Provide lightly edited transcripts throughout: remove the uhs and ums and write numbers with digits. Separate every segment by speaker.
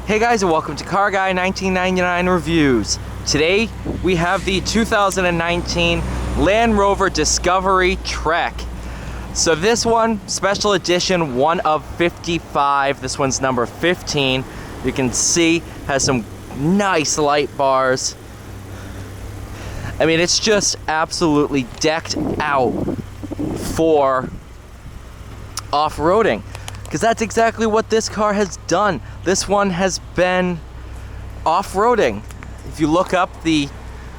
Speaker 1: Hey guys, and welcome to Car Guy 1999 Reviews. Today we have the 2019 Land Rover Discovery Trek. So this one, special edition, one of 55. This one's number 15. You can see has some nice light bars. I mean, it's just absolutely decked out for off-roading, because that's exactly what this car has done. This one has been off-roading. If you look up the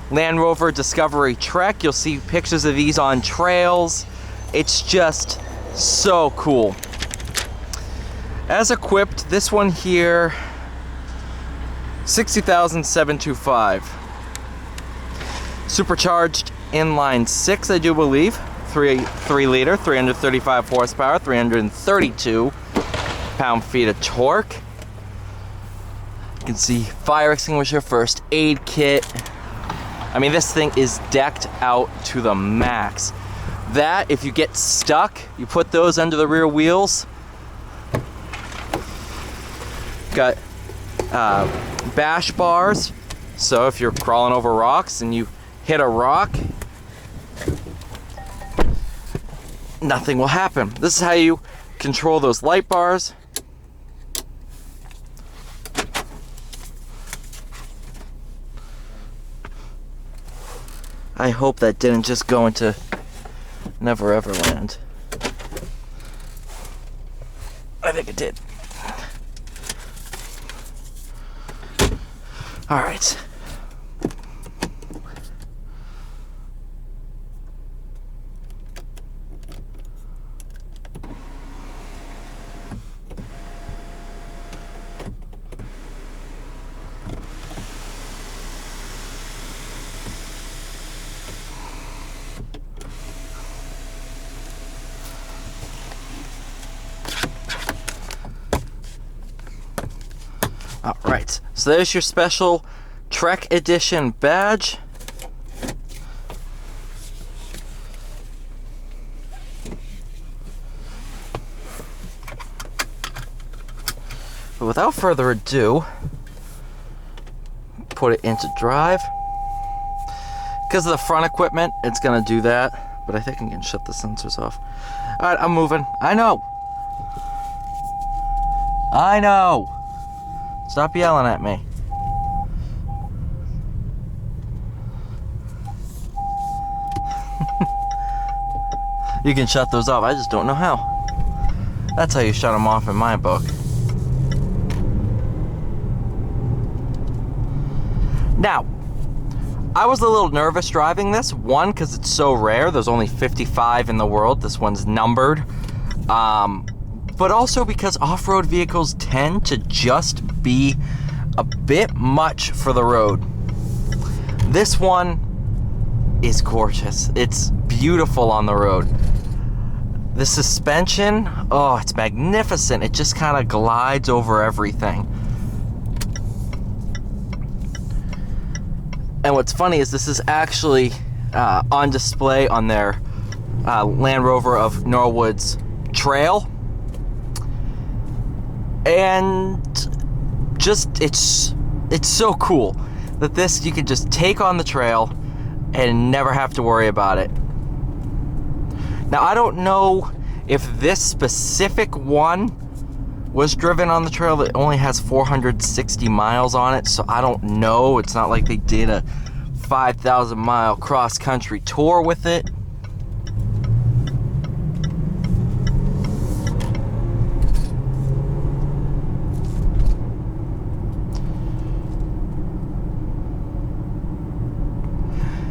Speaker 1: Land Rover Discovery Trek, you'll see pictures of these on trails. It's just so cool. As equipped, this one here, 60,725. Supercharged Inline Six, I do believe. 3 liter, 335 horsepower, 332 pound-feet of torque. You can see fire extinguisher, first aid kit. I mean, this thing is decked out to the max. That, if you get stuck, you put those under the rear wheels. Got bash bars, so if you're crawling over rocks and you hit a rock, nothing will happen. This is how you control those light bars. I hope that didn't just go into Never Ever Land. I think it did. All right. Alright, so there's your special Trek Edition badge. But without further ado, put it into drive. Because of the front equipment, it's going to do that. But I think I can shut the sensors off. Alright, I'm moving. I know! Stop yelling at me. You can shut those off. I just don't know how. That's how you shut them off in my book. Now, I was a little nervous driving this. One, because it's so rare. There's only 55 in the world. This one's numbered. But also because off-road vehicles tend to just be a bit much for the road. This one is gorgeous. It's beautiful on the road. The suspension, oh, it's magnificent. It just kind of glides over everything. And what's funny is this is actually on display on their Land Rover of Norwood's trail. And just, it's so cool that this you can just take on the trail and never have to worry about it. Now, I don't know if this specific one was driven on the trail. It only has 460 miles on it, so I don't know. It's not like they did a 5,000 mile cross-country tour with it.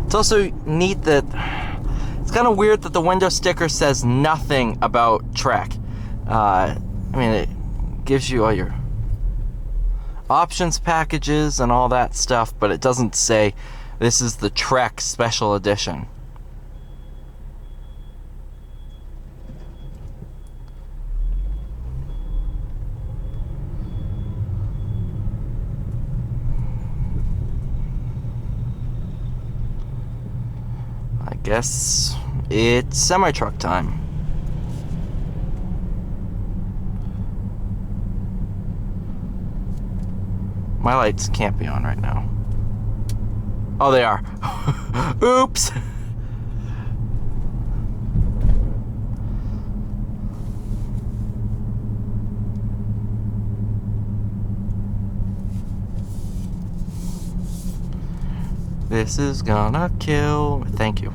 Speaker 1: It's also neat that it's kind of weird that the window sticker says nothing about Trek. I mean, it gives you all your options packages and all that stuff, but it doesn't say this is the Trek Special Edition. I guess it's semi-truck time. My lights can't be on right now. Oh, they are. Oops. This is gonna kill. Thank you.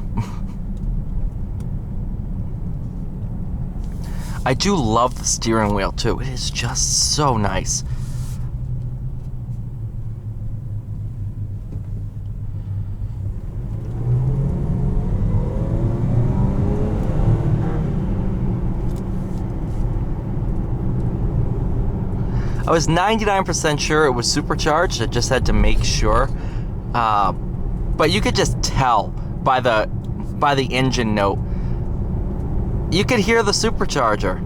Speaker 1: I do love the steering wheel too. It is just so nice. I was 99% sure it was supercharged. I just had to make sure. But you could just tell by the engine note. You could hear the supercharger.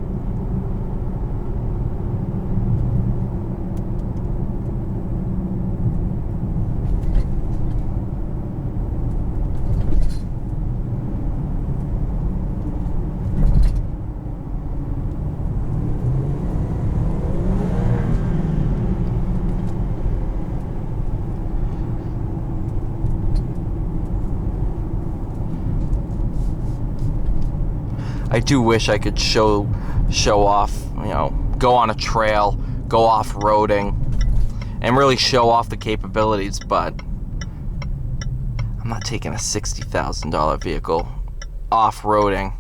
Speaker 1: I do wish I could show off, you know, go on a trail, go off-roading, and really show off the capabilities, but I'm not taking a $60,000 vehicle off-roading.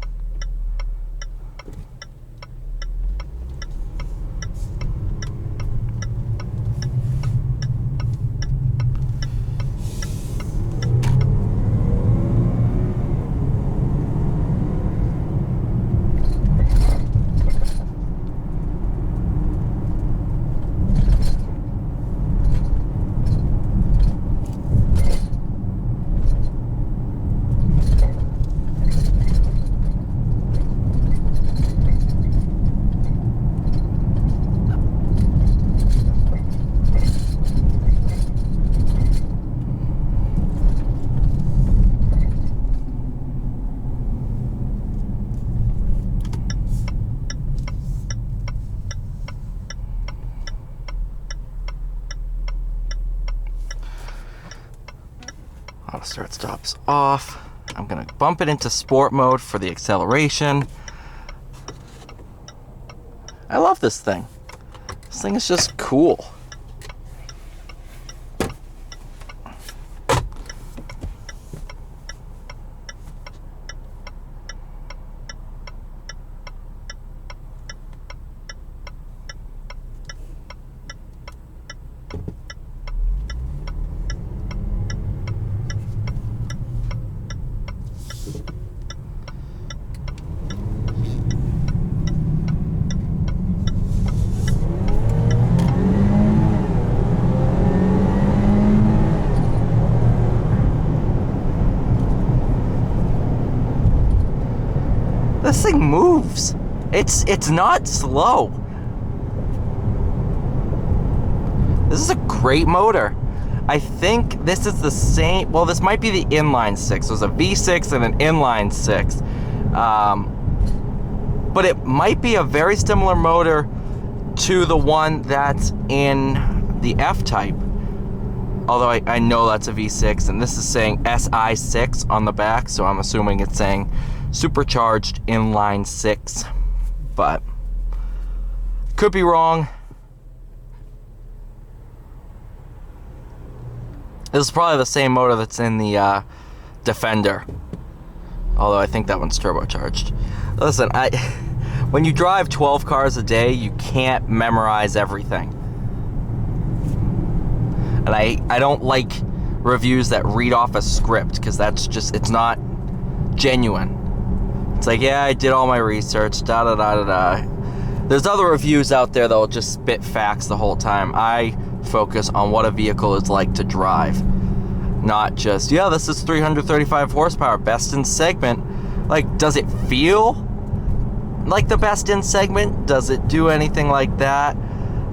Speaker 1: Auto start stops off. I'm gonna bump it into sport mode for the acceleration. I love this thing. This thing is just cool. This thing moves. It's not slow. This is a great motor. I think this is the same, well, this might be the inline six. There's a V6 and an inline six. But it might be a very similar motor to the one that's in the F-Type. Although I know that's a V6, and this is saying SI6 on the back, so I'm assuming it's saying Supercharged Inline Six. But could be wrong. This is probably the same motor that's in the Defender. Although I think that one's turbocharged. Listen, when you drive 12 cars a day, you can't memorize everything. And I don't like reviews that read off a script, because that's just, it's not genuine. It's like, yeah, I did all my research, da-da-da-da-da. There's other reviews out there that will just spit facts the whole time. I focus on what a vehicle is like to drive. Not just, yeah, this is 335 horsepower, best in segment. Like, does it feel like the best in segment? Does it do anything like that?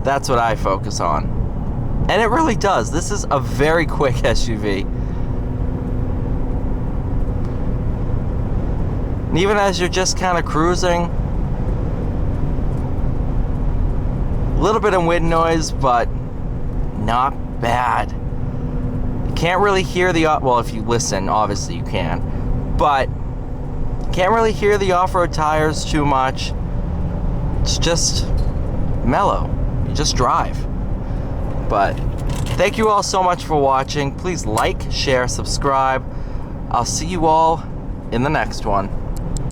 Speaker 1: That's what I focus on. And it really does. This is a very quick SUV. And even as you're just kind of cruising, a little bit of wind noise, but not bad. You can't really hear the, well, if you listen, obviously you can, but can't really hear the off-road tires too much. It's just mellow. You just drive. But thank you all so much for watching. Please like, share, subscribe. I'll see you all in the next one.